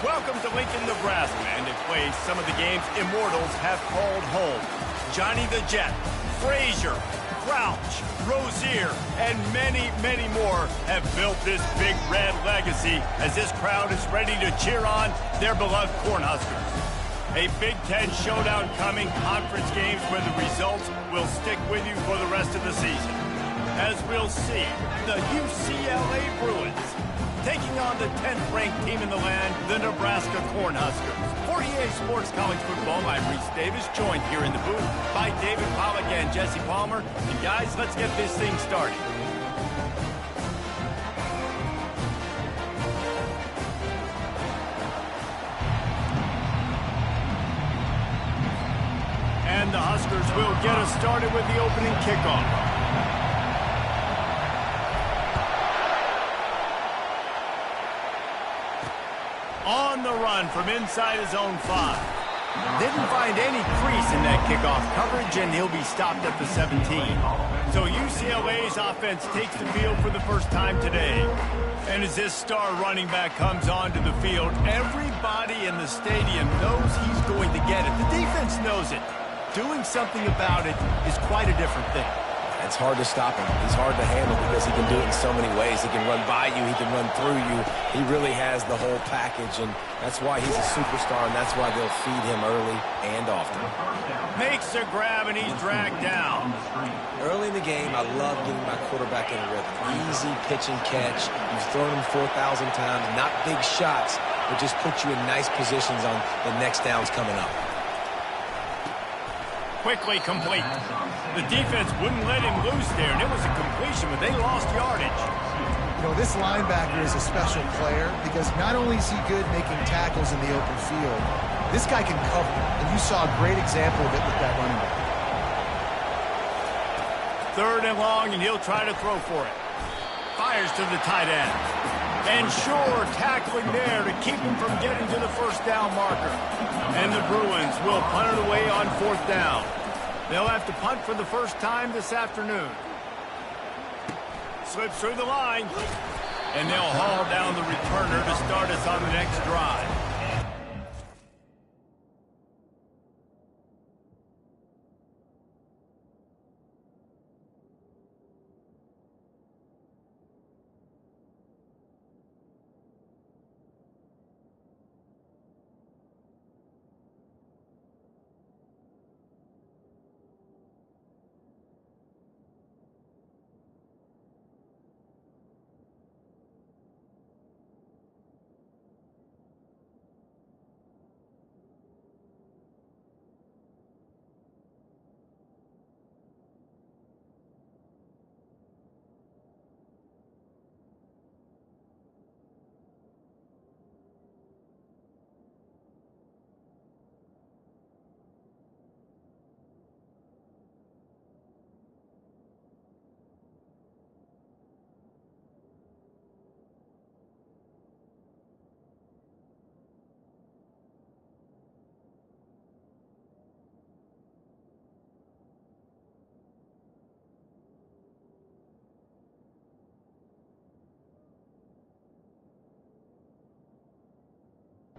Welcome to Lincoln, Nebraska, and it plays some of the games immortals have called home. Johnny the Jet, Frazier, Crouch, Rozier, and many, many more have built this big red legacy as this crowd is ready to cheer on their beloved Cornhuskers. A Big Ten showdown coming, conference games where the results will stick with you for the rest of the season. As we'll see, the UCLA Bruins taking on the 10th-ranked team in the land, the Nebraska Cornhuskers. For EA Sports College Football, I'm Reese Davis, joined here in the booth by David Pollack and Jesse Palmer. And guys, let's get this thing started. And the Huskers will get us started with the opening kickoff. On the run from inside his own 5. Didn't find any crease in that kickoff coverage, and he'll be stopped at the 17. So UCLA's offense takes the field for the first time today. And as this star running back comes onto the field, everybody in the stadium knows he's going to get it. The defense knows it. Doing something about it is quite a different thing. It's hard to stop him. He's hard to handle because he can do it in so many ways. He can run by you. He can run through you. He really has the whole package, and that's why he's a superstar, and that's why they'll feed him early and often. Makes a grab, and he's dragged down. Early in the game, I love getting my quarterback in a rhythm. Easy pitch and catch. You've thrown him 4,000 times. Not big shots, but just put you in nice positions on the next downs coming up. Quickly complete. The defense wouldn't let him loose there, and it was a completion, but they lost yardage. You know, this linebacker is a special player because not only is he good making tackles in the open field, this guy can cover, and you saw a great example of it with that running back. 3rd and long, and he'll try to throw for it. Fires to the tight end. And sure, tackling there to keep him from getting to the first down marker. And the Bruins will punt it away on 4th down. They'll have to punt for the first time this afternoon. Slips through the line. And they'll haul down the returner to start us on the next drive.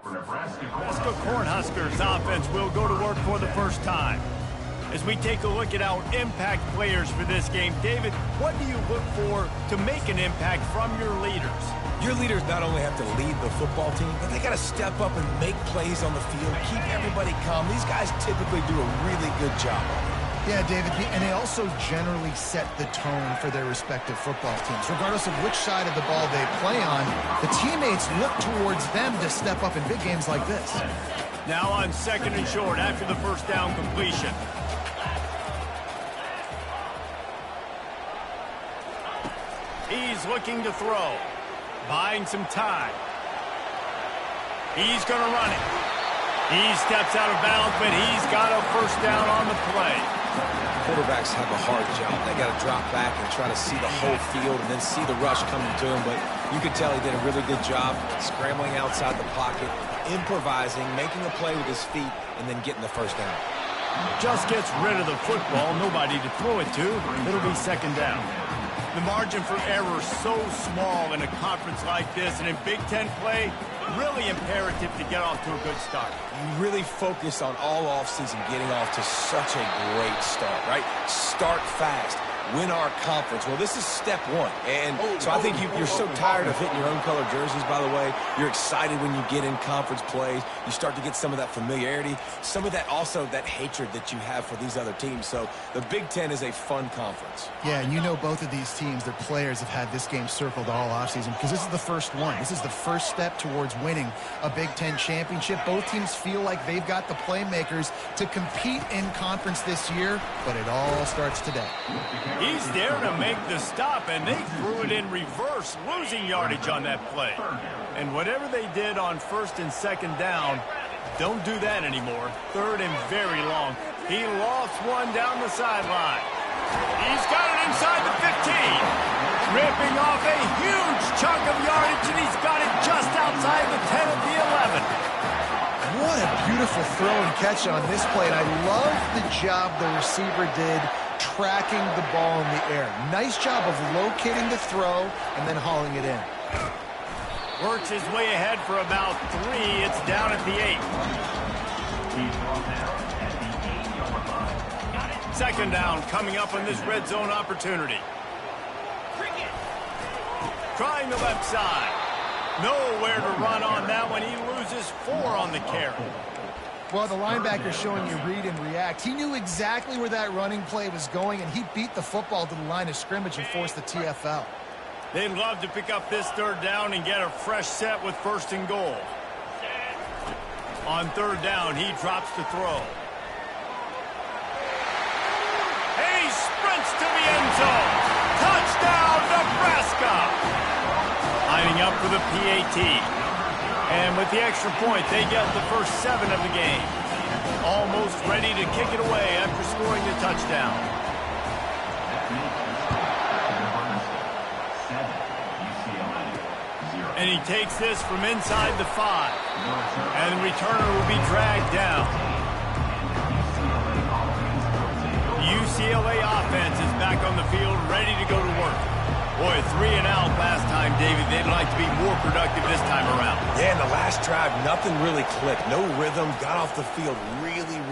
Nebraska Cornhuskers offense will go to work for the first time. As we take a look at our impact players for this game, David, what do you look for to make an impact from your leaders? Your leaders not only have to lead the football team, but they got to step up and make plays on the field, keep everybody calm. These guys typically do a really good job of it. Yeah, David, and they also generally set the tone for their respective football teams. Regardless of which side of the ball they play on, the teammates look towards them to step up in big games like this. Now on 2nd and short after the first down completion. He's looking to throw, buying some time. He's going to run it. He steps out of bounds, but he's got a first down on the play. Quarterbacks have a hard job. They got to drop back and try to see the whole field and then see the rush coming to him. But you could tell he did a really good job scrambling outside the pocket, improvising, making a play with his feet, and then getting the first down. Just gets rid of the football. Nobody to throw it to. It'll be 2nd down. The margin for error so small in a conference like this, and in Big Ten play, really imperative to get off to a good start. You really focus on all offseason getting off to such a great start, right? Start fast. Win our conference. Well, this is step one. And so I think you're so tired of hitting your own color jerseys, by the way. You're excited when you get in conference plays. You start to get some of that familiarity, some of that also that hatred that you have for these other teams. So the Big Ten is a fun conference. Yeah, and you know both of these teams, their players have had this game circled all offseason because this is the first one. This is the first step towards winning a Big Ten championship. Both teams feel like they've got the playmakers to compete in conference this year, but it all starts today. He's there to make the stop, and they threw it in reverse, losing yardage on that play. And whatever they did on first and second down, don't do that anymore. Third and very long. He lost one down the sideline. He's got it inside the 15. Ripping off a huge chunk of yardage, and he's got it just outside the 10 at the 11. What a beautiful throw and catch on this play, and I love the job the receiver did tracking the ball in the air. Nice job of locating the throw and then hauling it in. Works his way ahead for about 3. It's down at the 8. Second down coming up on this red zone opportunity. Trying the left side. Nowhere to run on that one. He loses 4 on the carry. Well, the linebacker showing you read and react. He knew exactly where that running play was going, and he beat the football to the line of scrimmage and forced the TFL. They'd love to pick up this third down and get a fresh set with first and goal. On third down, he drops to throw. And he sprints to the end zone. Touchdown, Nebraska! Lining up for the PAT. And with the extra point, they get the first 7 of the game. Almost ready to kick it away after scoring the touchdown. And he takes this from inside the 5. And the returner will be dragged down. UCLA offense is back on the field, ready to go to work. Boy, 3 and out last time, David. They'd like to be more productive this time around. Yeah, in the last drive, nothing really clicked. No rhythm, got off the field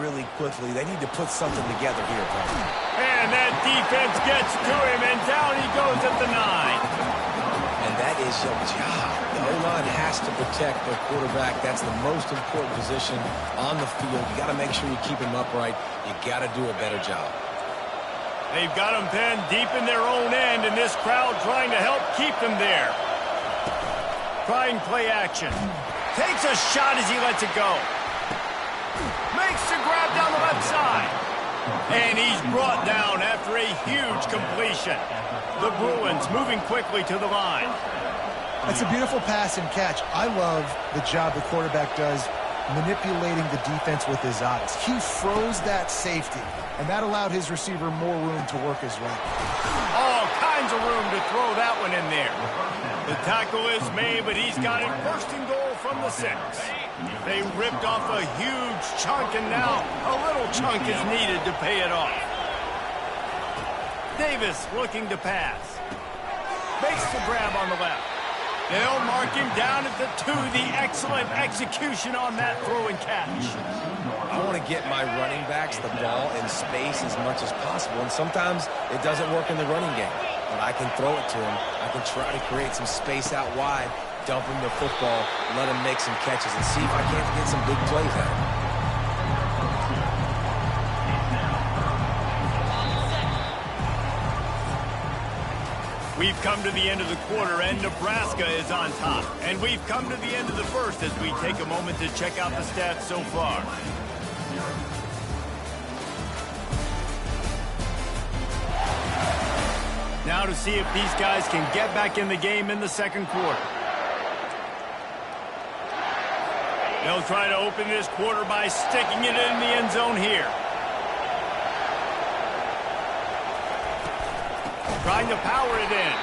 really quickly. They need to put something together here, Brian. And that defense gets to him, and down he goes at the 9. And that is your job. The O-line has to protect their quarterback. That's the most important position on the field. You got to make sure you keep him upright. You got to do a better job. They've got them pinned deep in their own end, and this crowd trying to help keep them there. Trying play action. Takes a shot as he lets it go. Makes the grab down the left side. And he's brought down after a huge completion. The Bruins moving quickly to the line. That's a beautiful pass and catch. I love the job the quarterback does manipulating the defense with his eyes. He froze that safety, and that allowed his receiver more room to work his way. All kinds of room to throw that one in there. The tackle is made, but he's got it first and goal from the 6. They ripped off a huge chunk, and now a little chunk is needed to pay it off. Davis looking to pass. Makes the grab on the left. They'll mark him down at the 2. The excellent execution on that throw and catch. I want to get my running backs the ball in space as much as possible, and sometimes it doesn't work in the running game. But I can throw it to him. I can try to create some space out wide, dump him the football, let him make some catches, and see if I can't get some big plays out of him. We've come to the end of the quarter, and Nebraska is on top. And we've come to the end of the first as we take a moment to check out the stats so far. Now to see if these guys can get back in the game in the second quarter. They'll try to open this quarter by sticking it in the end zone here. Trying to power it in.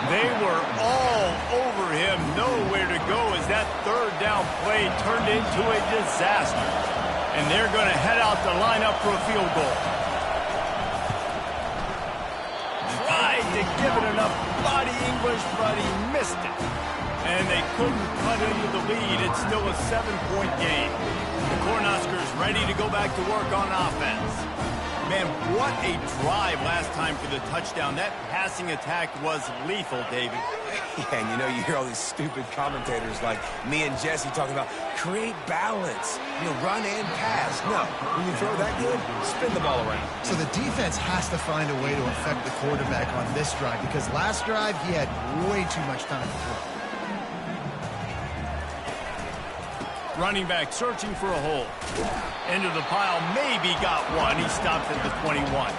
They were all over him. Nowhere to go as that third down play turned into a disaster. And they're going to head out to line up for a field goal. Tried to given enough body English, but he missed it. And they couldn't cut into the lead. It's still a 7-point game. The Cornhuskers ready to go back to work on offense. Man, what a drive last time for the touchdown. That passing attack was lethal, David. Yeah, and you know, you hear all these stupid commentators like me and Jesse talking about create balance, run and pass. No, when you throw that good, spin the ball around. So the defense has to find a way to affect the quarterback on this drive, because last drive he had way too much time to throw. Running back searching for a hole. Into the pile, maybe got one. He stopped at the 21.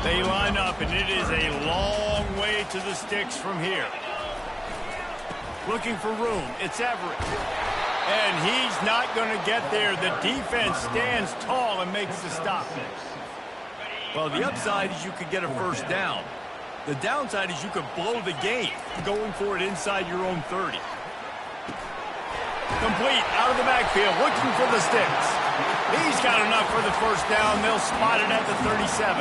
They line up, and it is a long way to the sticks from here. Looking for room. It's Everett. And he's not going to get there. The defense stands tall and makes the stop. Well, the upside is you could get a first down. The downside is you could blow the game going for it inside your own 30. Complete out of the backfield, looking for the sticks. He's got enough for the first down. They'll spot it at the 37.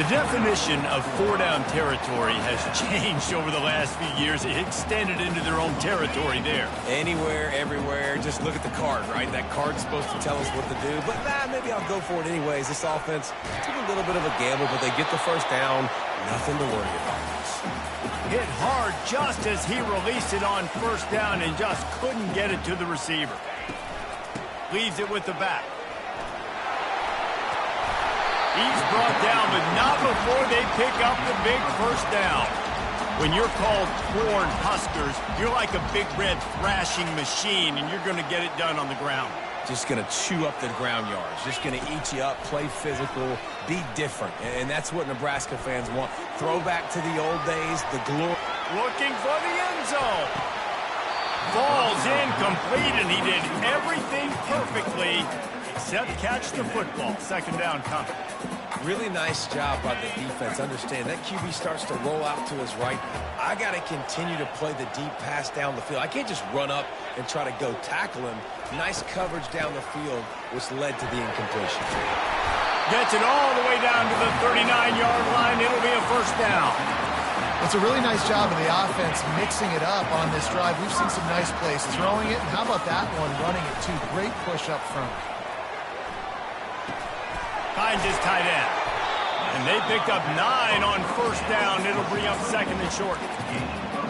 The definition of four-down territory has changed over the last few years. It extended into their own territory there. Anywhere, everywhere, just look at the card, right? That card's supposed to tell us what to do, but maybe I'll go for it anyways. This offense took a little bit of a gamble, but they get the first down. Nothing to worry about. Hit hard just as he released it on first down and just couldn't get it to the receiver. Leaves it with the back. He's brought down, but not before they pick up the big first down. When you're called Corn Huskers, you're like a big red thrashing machine, and you're going to get it done on the ground. Just going to chew up the ground yards. Just going to eat you up, play physical, be different. And that's what Nebraska fans want. Throwback to the old days, the glory. Looking for the end zone. Falls incomplete, and he did everything perfectly except catch the football. Second down coming. Really nice job by the defense. Understand, that QB starts to roll out to his right. I got to continue to play the deep pass down the field. I can't just run up and try to go tackle him. Nice coverage down the field, which led to the incompletion. Gets it all the way down to the 39-yard line. It'll be a first down. It's a really nice job of the offense mixing it up on this drive. We've seen some nice plays throwing it, and how about that one running it too? Great push up front. Finds his tight end. And they picked up 9 on first down. It'll bring up second and short.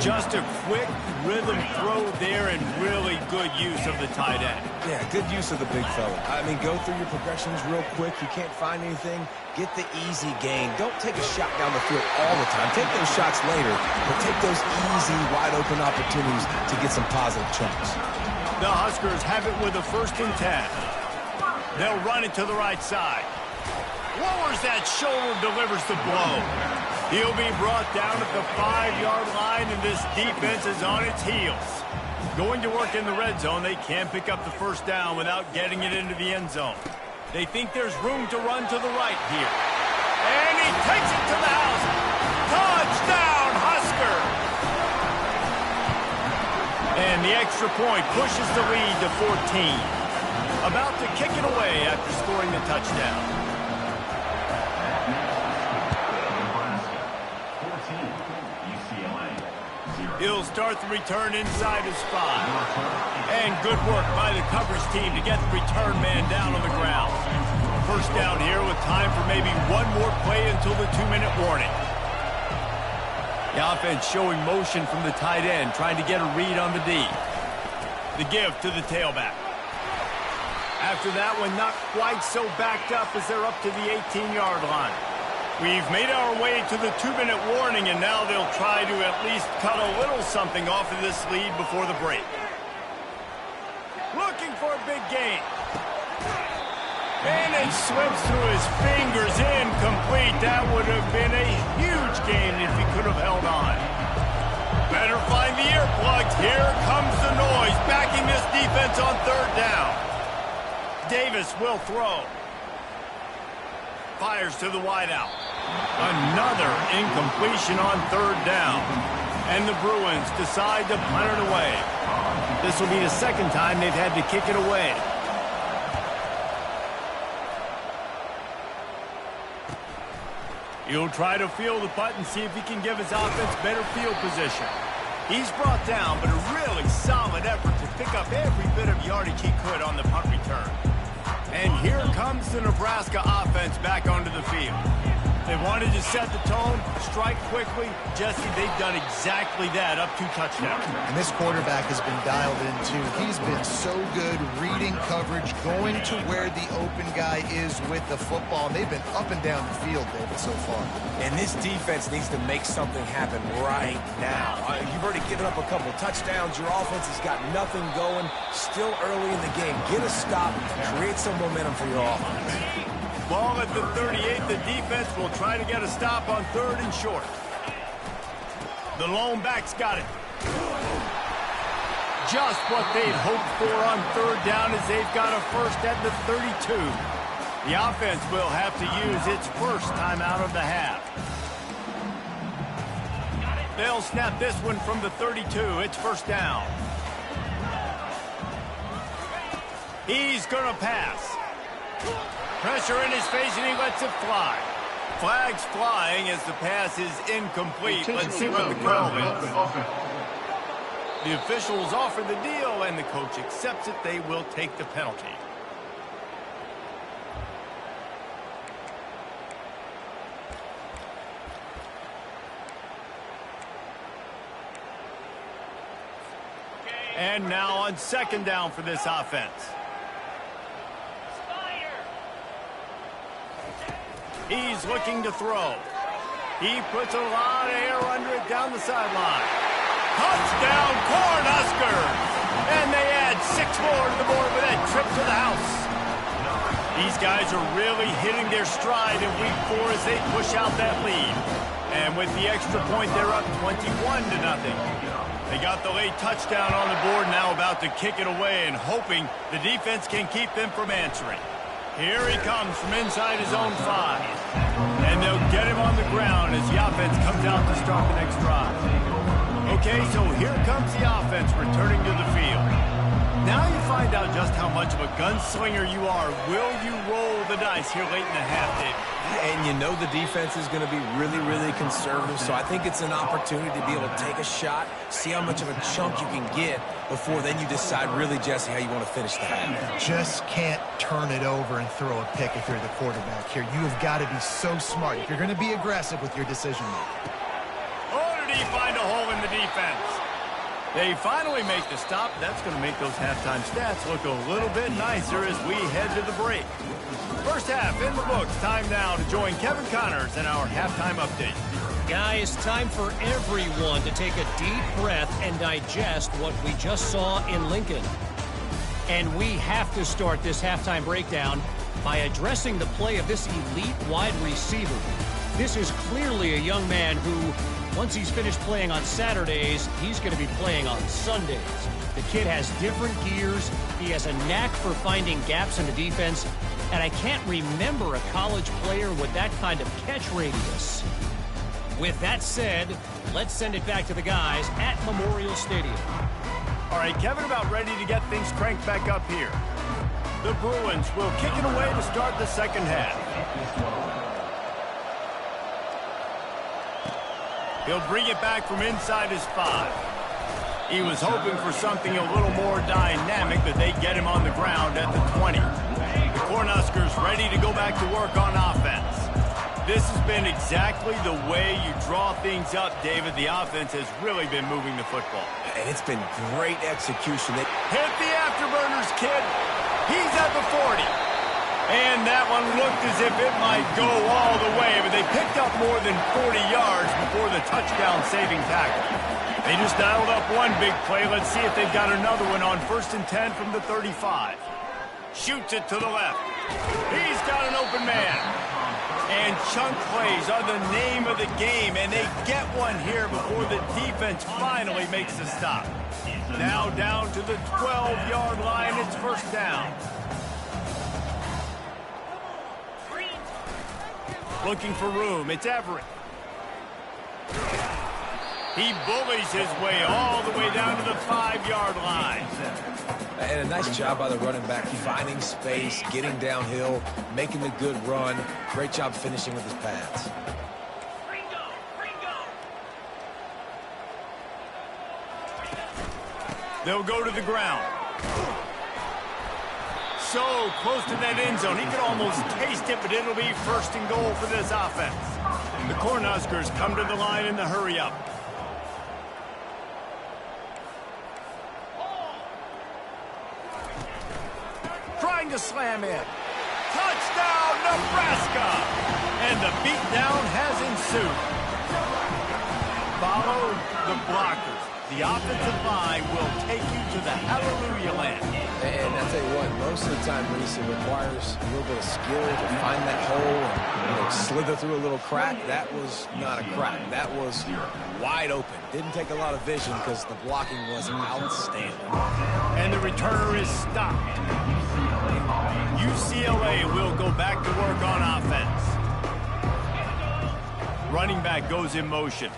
Just a quick rhythm throw there and really good use of the tight end. Yeah, good use of the big fella. I mean, go through your progressions real quick. You can't find anything, get the easy gain. Don't take a shot down the field all the time. Take those shots later, but take those easy, wide-open opportunities to get some positive chunks. The Huskers have it with a 1st and 10. They'll run it to the right side. Lowers that shoulder, delivers the blow. He'll be brought down at the 5-yard line, and this defense is on its heels. Going to work in the red zone, they can't pick up the first down without getting it into the end zone. They think there's room to run to the right here. And he takes it to the house. Touchdown, Husker! And the extra point pushes the lead to 14. About to kick it away after scoring the touchdown. He'll start the return inside his 5. And good work by the coverage team to get the return man down on the ground. First down here with time for maybe one more play until the 2-minute warning. The offense showing motion from the tight end, trying to get a read on the D. The give to the tailback. After that one, not quite so backed up as they're up to the 18-yard line. We've made our way to the 2-minute warning, and now they'll try to at least cut a little something off of this lead before the break. Looking for a big gain. And it slips through his fingers, incomplete. That would have been a huge gain if he could have held on. Better find the earplugs. Here comes the noise, backing this defense on 3rd down. Davis will throw. Fires to the wideout. Another incompletion on 3rd down. And the Bruins decide to punt it away. This will be the 2nd time they've had to kick it away. He'll try to field the punt and see if he can give his offense better field position. He's brought down, but a really solid effort to pick up every bit of yardage he could on the punt return. And here comes the Nebraska offense back onto the field. They wanted to set the tone, strike quickly. Jesse, they've done exactly that, up 2 touchdowns. And this quarterback has been dialed in, too. He's been so good reading coverage, going to where the open guy is with the football. And they've been up and down the field, David, so far. And this defense needs to make something happen right now. You've already given up a couple touchdowns. Your offense has got nothing going. Still early in the game. Get a stop. Create some momentum for your offense. Ball at the 38. The defense will try to get a stop on 3rd and short. The lone back's got it. Just what they'd hoped for on 3rd down as they've got a first at the 32. The offense will have to use its first timeout of the half. They'll snap this one from the 32. It's 1st down. He's going to pass. Pressure in his face, and he lets it fly. Flags flying as the pass is incomplete. Let's see what the call is. The officials offer the deal, and the coach accepts it. They will take the penalty. And now on 2nd down for this offense. He's looking to throw. He puts a lot of air under it down the sideline. Touchdown, Cornhuskers! And they add 6 more to the board with that trip to the house. These guys are really hitting their stride in week 4 as they push out that lead. And with the extra point, they're up 21-0. They got the late touchdown on the board, now about to kick it away and hoping the defense can keep them from answering. Here he comes from inside his own 5. And they'll get him on the ground as the offense comes out to start the next drive. Okay, so here comes the offense returning to the field. Now you find out just how much of a gunslinger you are. Will you roll the dice here late in the half, David? And you know the defense is going to be really, really conservative, so I think it's an opportunity to be able to take a shot, see how much of a chunk you can get before then you decide really, Jesse, how you want to finish the half. Just can't turn it over and throw a pick if you're the quarterback here. You have got to be so smart if you're going to be aggressive with your decision-making. Oh, did he find a hole in the defense? They finally make the stop. That's going to make those halftime stats look a little bit nicer as we head to the break. First half in the books. Time now to join Kevin Connors in our halftime update. Guys, time for everyone to take a deep breath and digest what we just saw in Lincoln. And we have to start this halftime breakdown by addressing the play of this elite wide receiver. This is clearly a young man who, once he's finished playing on Saturdays, he's going to be playing on Sundays. The kid has different gears. He has a knack for finding gaps in the defense. And I can't remember a college player with that kind of catch radius. With that said, let's send it back to the guys at Memorial Stadium. All right, Kevin, about ready to get things cranked back up here. The Bruins will kick it away to start the second half. He'll bring it back from inside his 5. He was hoping for something a little more dynamic, but they get him on the ground at the 20. The Cornhuskers ready to go back to work on offense. This has been exactly the way you draw things up, David. The offense has really been moving the football. And it's been great execution. Hit the afterburners, kid. He's at the 40. And that one looked as if it might go all the way, but they picked up more than 40 yards before the touchdown-saving tackle. They just dialed up one big play. Let's see if they've got another one on 1st and 10 from the 35. Shoots it to the left. He's got an open man. And chunk plays are the name of the game, and they get one here before the defense finally makes the stop. Now down to the 12-yard line. It's 1st down. Looking for room. It's Everett. He bullies his way all the way down to the 5-yard line. And a nice job by the running back, finding space, getting downhill, making the good run. Great job finishing with his pads. They'll go to the ground. So close to that end zone. He could almost taste it, but it'll be first and goal for this offense. The Cornhuskers come to the line in the hurry-up. Trying to slam in. Touchdown, Nebraska! And the beatdown has ensued. Follow the blockers. The offensive line will take you to the hallelujah land. And I tell you what, most of the time, Reese, it requires a little bit of skill to find that hole and slither through a little crack. That was not a crack. That was wide open. Didn't take a lot of vision because the blocking was outstanding. And the returner is stopped. UCLA will go back to work on offense. Running back goes in motion.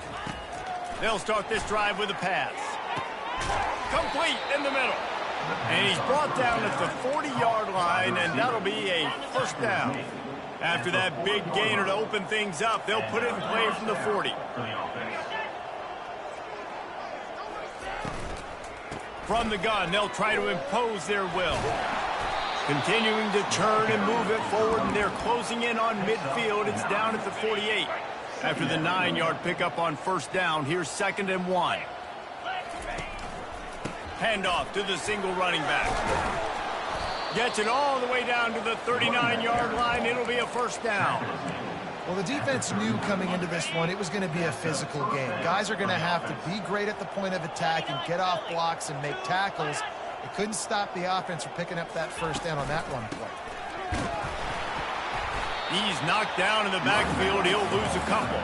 They'll start this drive with a pass. Complete in the middle. And he's brought down at the 40-yard line, and that'll be a first down. After that big gainer to open things up, they'll put it in play from the 40. From the gun, they'll try to impose their will. Continuing to turn and move it forward, and they're closing in on midfield. It's down at the 48. After the 9-yard pickup on first down, here's 2nd and 1. Handoff to the single running back. Gets it all the way down to the 39-yard line. It'll be a first down. Well, the defense knew coming into this one it was going to be a physical game. Guys are going to have to be great at the point of attack and get off blocks and make tackles. It couldn't stop the offense from picking up that first down on that run play. He's knocked down in the backfield. He'll lose a couple.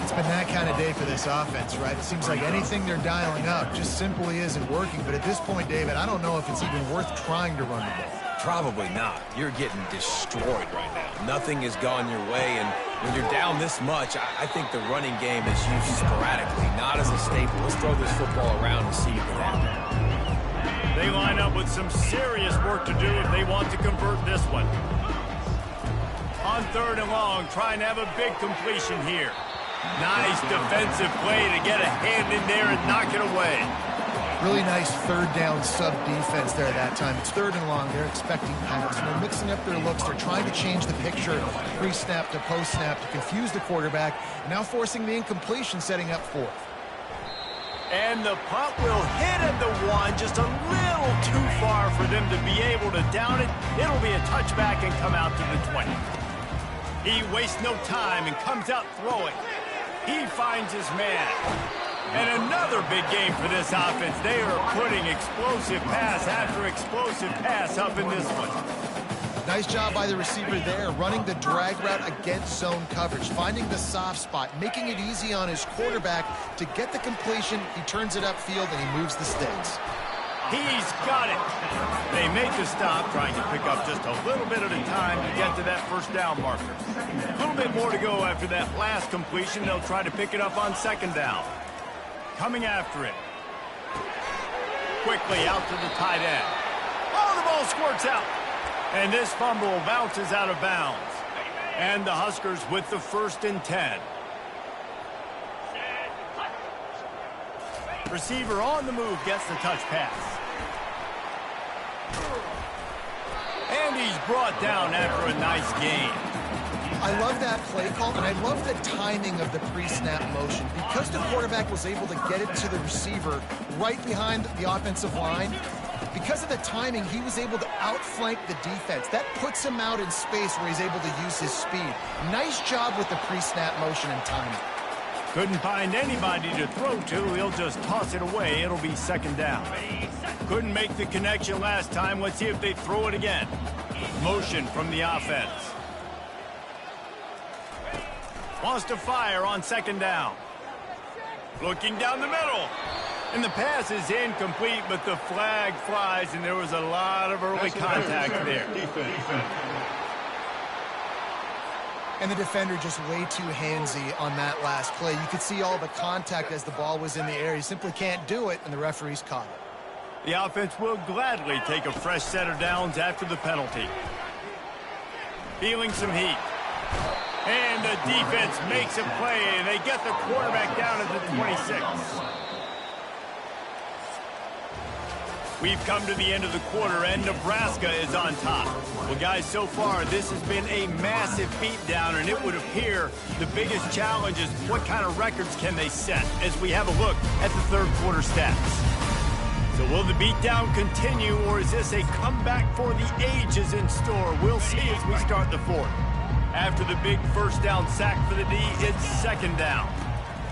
It's been that kind of day for this offense, right? It seems like anything they're dialing up just simply isn't working. But at this point, David, I don't know if it's even worth trying to run the ball. Probably not. You're getting destroyed right now. Nothing has gone your way, and when you're down this much, I think the running game is used sporadically, not as a staple. Let's throw this football around and see what happens. They line up with some serious work to do if they want to convert this one. On 3rd and long, trying to have a big completion here. Nice defensive play to get a hand in there and knock it away. Really nice 3rd down sub-defense there that time. It's 3rd and long. They're expecting pass. And they're mixing up their looks. They're trying to change the picture pre-snap to post-snap to confuse the quarterback. Now forcing the incompletion, setting up 4th. And the punt will hit at the 1, just a little too far for them to be able to down it. It'll be a touchback and come out to the 20. He wastes no time and comes out throwing. He finds his man. And another big game for this offense. They are putting explosive pass after explosive pass up in this one. Nice job by the receiver there, running the drag route against zone coverage, finding the soft spot, making it easy on his quarterback to get the completion. He turns it upfield, and he moves the sticks. He's got it. They make the stop, trying to pick up just a little bit at a time to get to that first down marker. A little bit more to go after that last completion. They'll try to pick it up on 2nd down. Coming after it. Quickly out to the tight end. Oh, the ball squirts out. And this fumble bounces out of bounds. And the Huskers with the 1st and 10. Receiver on the move gets the touch pass. And he's brought down after a nice gain. I love that play call, and I love the timing of the pre-snap motion. Because the quarterback was able to get it to the receiver right behind the offensive line, because of the timing, he was able to outflank the defense. That puts him out in space where he's able to use his speed. Nice job with the pre-snap motion and timing. Couldn't find anybody to throw to. He'll just toss it away. It'll be 2nd down. Couldn't make the connection last time. Let's see if they throw it again. Motion from the offense. Wants to fire on 2nd down. Looking down the middle. And the pass is incomplete, but the flag flies, and there was a lot of early contact there. And the defender just way too handsy on that last play. You could see all the contact as the ball was in the air. He simply can't do it, and the referee's caught it. The offense will gladly take a fresh set of downs after the penalty. Feeling some heat. And the defense makes a play, and they get the quarterback down at the 26. We've come to the end of the quarter, and Nebraska is on top. Well, guys, so far, this has been a massive beatdown, and it would appear the biggest challenge is what kind of records can they set as we have a look at the third quarter stats. So will the beatdown continue, or is this a comeback for the ages in store? We'll see as we start the fourth. After the big first down sack for the D, it's second down.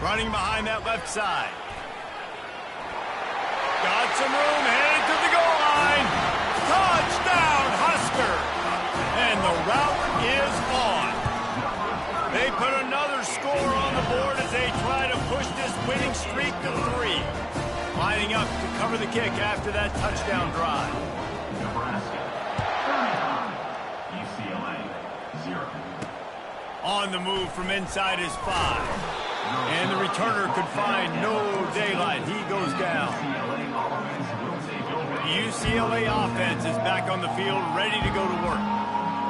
Running behind that left side. Got some room, headed to the goal line. Touchdown, Husker! And the route is on. They put another score on the board as they try to push this winning streak to 3. Lining up to cover the kick after that touchdown drive. Nebraska, UCLA, 0. On the move from inside his 5. And the returner could find no daylight. He goes down. The UCLA offense is back on the field, ready to go to work.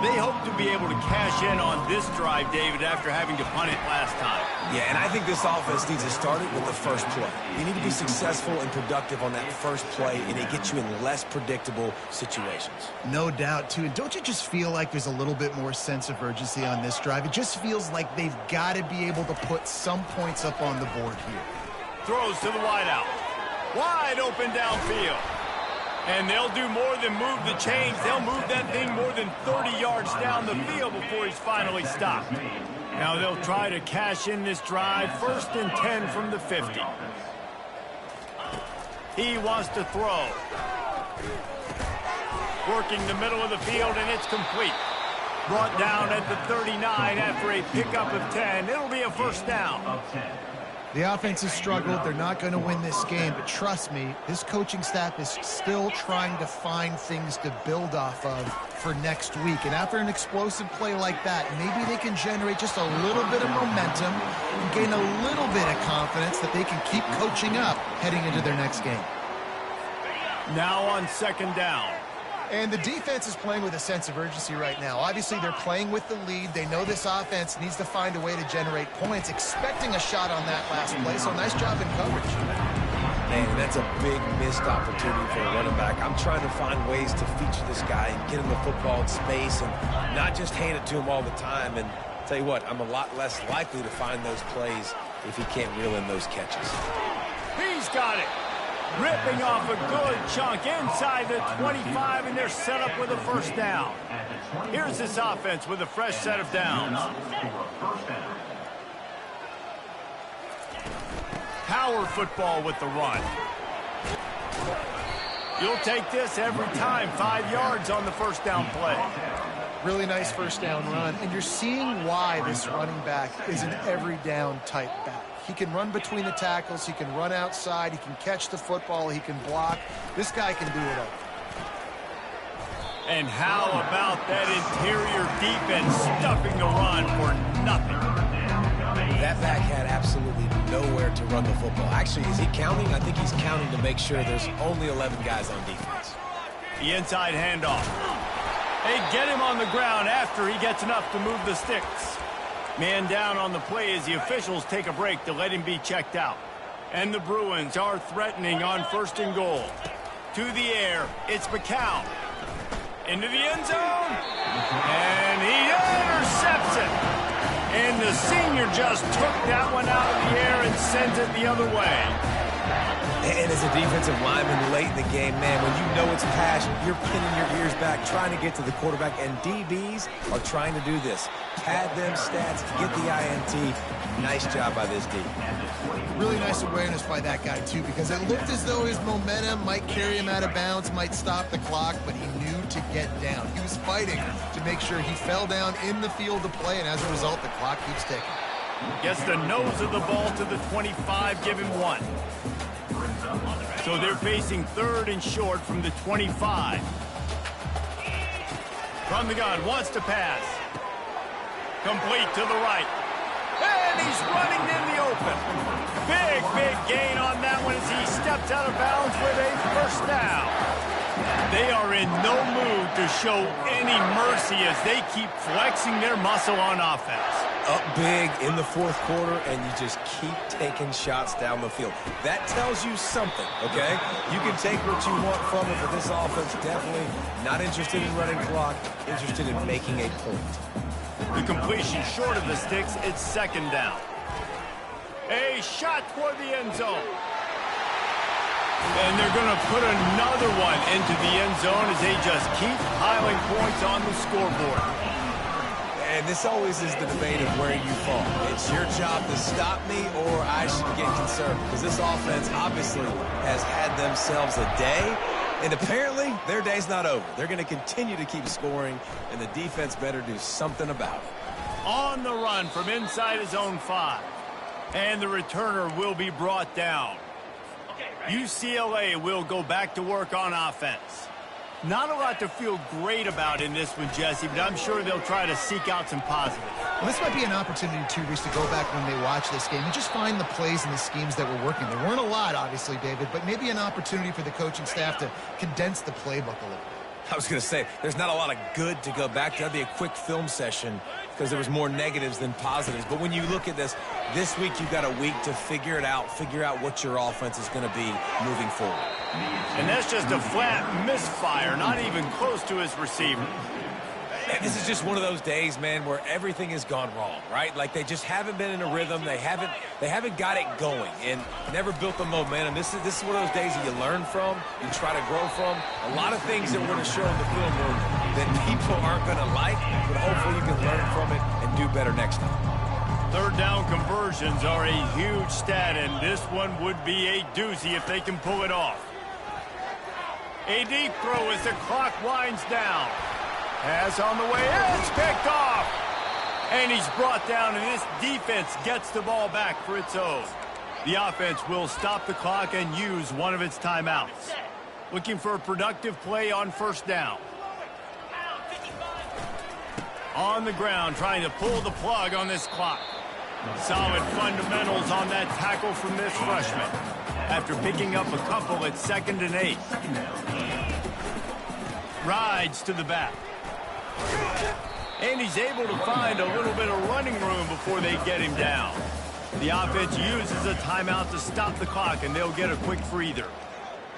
They hope to be able to cash in on this drive, David, after having to punt it last time. Yeah, and I think this offense needs to start it with the first play. You need to be successful and productive on that first play, and it gets you in less predictable situations. No doubt, too. And don't you just feel like there's a little bit more sense of urgency on this drive? It just feels like they've got to be able to put some points up on the board here. Throws to the wideout. Wide open downfield. And they'll do more than move the chains. They'll move that thing more than 30 yards down the field before he's finally stopped. Now they'll try to cash in this drive. 1st and 10 from the 50. He wants to throw. Working the middle of the field, and it's complete. Brought down at the 39 after a pickup of 10. It'll be a first down. The offense has struggled. They're not going to win this game, but trust me, this coaching staff is still trying to find things to build off of for next week. And after an explosive play like that, maybe they can generate just a little bit of momentum and gain a little bit of confidence that they can keep coaching up heading into their next game. Now on second down. And the defense is playing with a sense of urgency right now. Obviously, they're playing with the lead. They know this offense needs to find a way to generate points, expecting a shot on that last play. So nice job in coverage. Man, that's a big missed opportunity for a running back. I'm trying to find ways to feature this guy and get him the football in space and not just hand it to him all the time. And tell you what, I'm a lot less likely to find those plays if he can't reel in those catches. He's got it. Ripping off a good chunk inside the 25, and they're set up with a first down. Here's this offense with a fresh set of downs. Power football with the run. You'll take this every time. 5 yards on the first down play. Really nice first down run, and you're seeing why this running back is an every down type back. He can run between the tackles, he can run outside, he can catch the football, he can block. This guy can do it all. And how about that interior defense stuffing the run for nothing? That back had absolutely nowhere to run the football. Actually, is he counting? I think he's counting to make sure there's only 11 guys on defense. The inside handoff. They get him on the ground after he gets enough to move the sticks. Man down on the play as the officials take a break to let him be checked out. And the Bruins are threatening on 1st and goal. To the air, it's McCown. Into the end zone. And he intercepts it. And the senior just took that one out of the air and sends it the other way. And as a defensive lineman late in the game, man, when you know it's pass, you're pinning your ears back, trying to get to the quarterback, and DBs are trying to do this. Pad them stats, get the INT. Nice job by this D. Really nice awareness by that guy, too, because it looked as though his momentum might carry him out of bounds, might stop the clock, but he knew to get down. He was fighting to make sure he fell down in the field to play, and as a result, the clock keeps ticking. Gets the nose of the ball to the 25, give him 1. So they're facing 3rd and short from the 25. From the gun, wants to pass. Complete to the right. And he's running in the open. Big gain on that one as he steps out of bounds with a first down. They are in no mood to show any mercy as they keep flexing their muscle on offense. up big in the fourth quarter, and you just keep taking shots down the field. That tells you something, okay? You can take what you want from it, but this offense definitely not interested in running clock, interested in making a point. The completion short of the sticks, it's second down. A shot toward the end zone. And they're going to put another one into the end zone as they just keep piling points on the scoreboard. And this always is the debate of where you fall. It's your job to stop me, or I should get concerned, because this offense obviously has had themselves a day, and apparently their day's not over. They're going to continue to keep scoring, and the defense better do something about it. On the run from inside his own 5. And the returner will be brought down. UCLA will go back to work on offense. Not a lot to feel great about in this one, Jesse, but I'm sure they'll try to seek out some positives. Well, this might be an opportunity, too, Reese, to go back when they watch this game and just find the plays and the schemes that were working. There weren't a lot, obviously, David, but maybe an opportunity for the coaching staff to condense the playbook a little bit. I was going to say, there's not a lot of good to go back to. That'd be a quick film session because there was more negatives than positives. But when you look at this week you've got a week to figure it out, figure out what your offense is going to be moving forward. And that's just a flat misfire, not even close to his receiver. And this is just one of those days, man, where everything has gone wrong, right? Like they just haven't been in a rhythm. They haven't got it going and never built the momentum. This is one of those days that you learn from, you try to grow from. A lot of things that we're going to show in the film room that people aren't going to like, but hopefully you can learn from it and do better next time. Third down conversions are a huge stat, and this one would be a doozy if they can pull it off. A deep throw as the clock winds down. Pass on the way, it's picked off. And he's brought down, and this defense gets the ball back for its own. The offense will stop the clock and use one of its timeouts. Looking for a productive play on first down. On the ground, trying to pull the plug on this clock. Solid fundamentals on that tackle from this freshman. After picking up a couple at 2nd and 8. Rides to the back. And he's able to find a little bit of running room before they get him down. The offense uses a timeout to stop the clock, and they'll get a quick breather.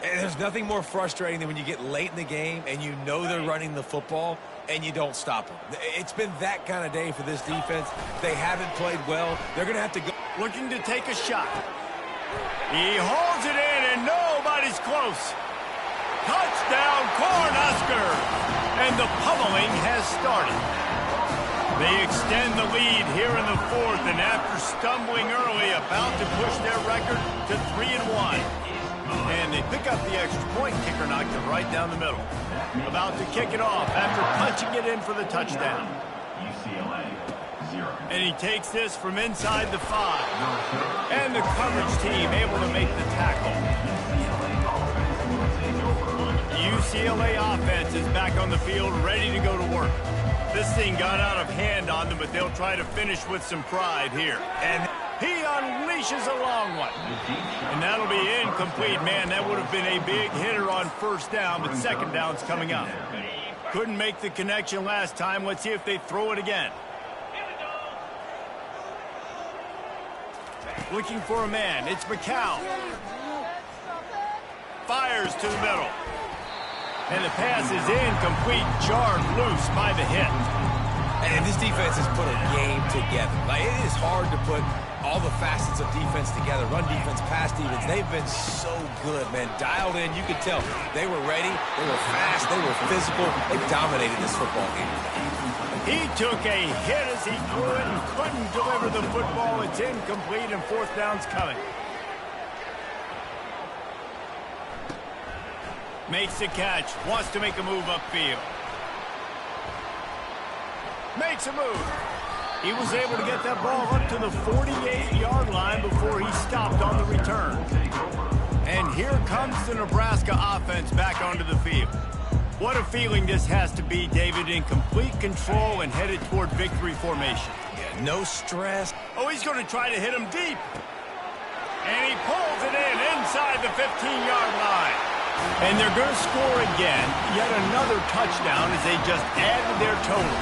And there's nothing more frustrating than when you get late in the game and you know they're running the football and you don't stop them. It's been that kind of day for this defense. They haven't played well. They're going to have to go. Looking to take a shot. He holds it in, and nobody's close. Touchdown, Cornhuskers! And the pummeling has started. They extend the lead here in the 4th, and after stumbling early, about to push their record to 3-1. And they pick up the extra point. Kicker knocked it right down the middle. About to kick it off after punching it in for the touchdown. UCLA, 0. And he takes this from inside the 5. And the coverage team able to make the tackle. UCLA offense is back on the field, ready to go to work. This thing got out of hand on them, but they'll try to finish with some pride here. And he unleashes a long one. And that'll be incomplete. Man, that would have been a big hitter on first down, but second down's coming up. Couldn't make the connection last time. Let's see if they throw it again. Looking for a man. It's McCown. Fires to the middle. And the pass is incomplete, jarred loose by the hit. And this defense has put a game together. Like, it is hard to put all the facets of defense together. Run defense, pass defense. They've been so good, man. Dialed in. You could tell they were ready. They were fast. They were physical. They dominated this football game. He took a hit as he threw it and couldn't deliver the football. It's incomplete, and fourth down's coming. Makes the catch. Wants to make a move upfield. Makes a move. He was able to get that ball up to the 48-yard line before he stopped on the return. And here comes the Nebraska offense back onto the field. What a feeling this has to be, David, in complete control and headed toward victory formation. Yeah, no stress. Oh, he's going to try to hit him deep. And he pulls it in inside the 15-yard line. And they're going to score again. Yet another touchdown as they just add to their total.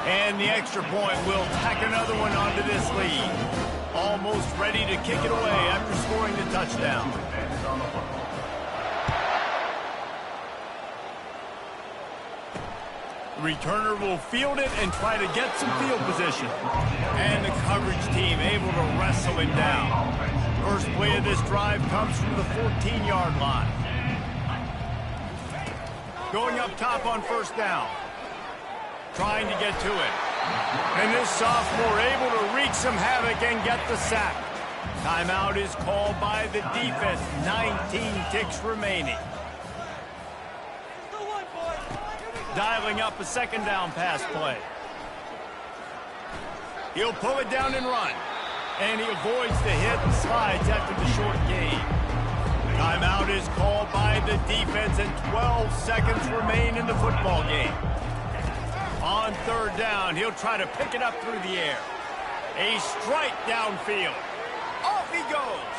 And the extra point will tack another one onto this lead. Almost ready to kick it away after scoring the touchdown. Returner will field it and try to get some field position. And the coverage team able to wrestle him down. First play of this drive comes from the 14-yard line. Going up top on first down. Trying to get to it. And this sophomore able to wreak some havoc and get the sack. Timeout is called by the defense. 19 ticks remaining. Dialing up a second down pass play. He'll pull it down and run. And he avoids the hit and slides after the short gain. Timeout is called by the defense and 12 seconds remain in the football game. On third down, he'll try to pick it up through the air. A strike downfield. Off he goes.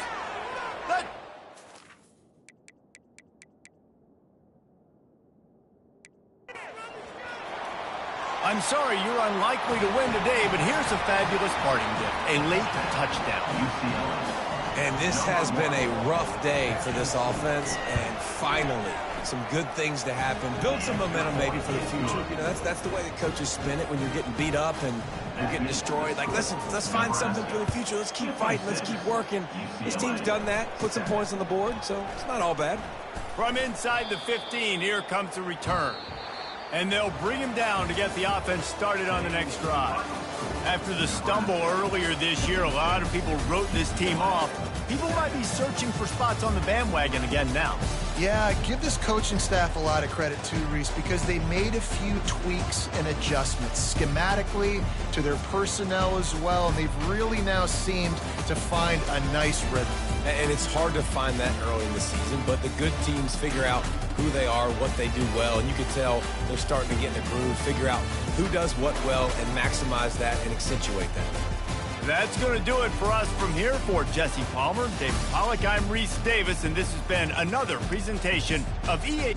I'm sorry you're unlikely to win today, but here's a fabulous parting gift. A late touchdown. And this has been a rough day for this offense, and finally, some good things to happen. Build some momentum maybe for the future. You know, that's the way the coaches spin it when you're getting beat up and you're getting destroyed. Like, listen, let's find something for the future. Let's keep fighting. Let's keep working. This team's done that, put some points on the board, so it's not all bad. From inside the 15, here comes the return. And they'll bring him down to get the offense started on the next drive. After the stumble earlier this year, a lot of people wrote this team off. People might be searching for spots on the bandwagon again now. Yeah, give this coaching staff a lot of credit too, Reese, because they made a few tweaks and adjustments schematically to their personnel as well, and they've really now seemed to find a nice rhythm. And it's hard to find that early in the season, but the good teams figure out who they are, what they do well, and you can tell they're starting to get in a groove, figure out who does what well, and maximize that and accentuate that. That's going to do it for us from here. For Jesse Palmer, David Pollack, I'm Reese Davis, and this has been another presentation of EA.